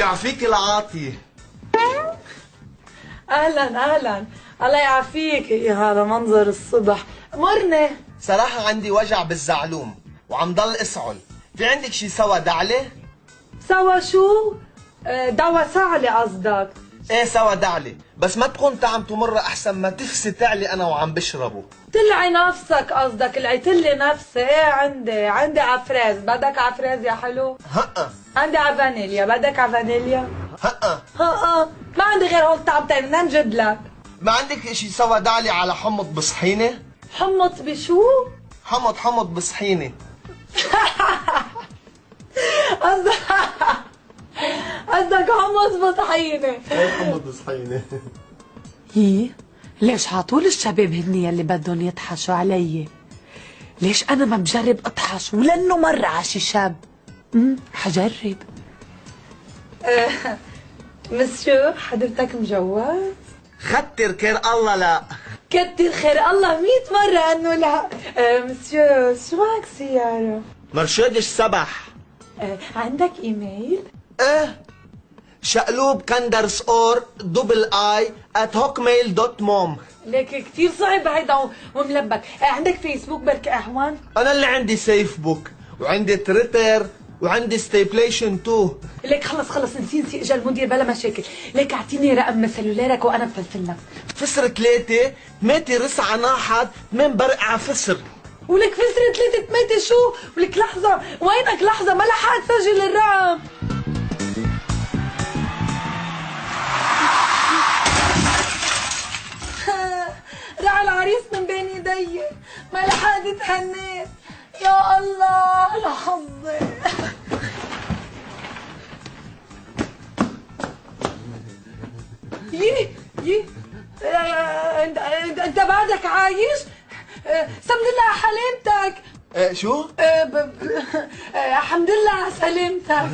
يعفيك العاطي. اهلا اهلا، الله يعافيك. يا هذا منظر الصبح. مرني. صراحة عندي وجع بالزعلوم وعم ضل اسعل. في عندك شي سوا دعلة؟ سوا شو؟ دوا سعلي قصدك؟ ايه سوا دعلة، بس ما تكون طعمته مرة احسن ما تفسي تعلي انا وعم بشربه. تلعي نفسك قصدك، العيتلي نفسي. ايه عندي عفراز، بدك عفراز يا حلو؟ هقا. عندي عفانيليا، بدك عفانيليا؟ هقا. هقا، ما عندي غير هول طعمتين، بدنا نجد لك. ما عندك شي سوا دعلة على حمض بصحينة؟ حمص بشو؟ حمض بصحينة. قصدك حمص بطحينة. ايه حمض بصحينة. هي ليش عطول الشباب هن يلي بدهم يطحشوا علي؟ ليش انا ما بجرب اطحش ولانه مرة على شي شاب؟ حجرب. مسيو حضرتك مجوز؟ ختر كير الله لا. كتر خير الله 100 مرة انه لا. مسيو شو معك سيارة؟ مرشدش سبح. عندك ايميل؟ ايه شقلوب كندرس اور دبل اي @hotmail.com. ليك كتير صعب هيدا وملبك. عندك فيسبوك بركي اهون؟ انا اللي عندي سيف بوك وعندي تويتر وعندي ستيبليشن 2. ليك خلص نسي اجا المدير بلا مشاكل. ليك اعطيني رقم سلولارك وانا بفلفل لك. فسر 3 8 رسعة ناحد 8 برقعة فسر. ولك فسر 3 8 شو؟ ولك لحظة، وينك لحظة ما لحقت سجل الرقم. رع العريس من بين ايدي، ما لحقت اتهنيت. يا الله لحظة. يي انت بعدك عايش؟ سم الله على حليمتك. شو؟ الحمد لله على سلامتك.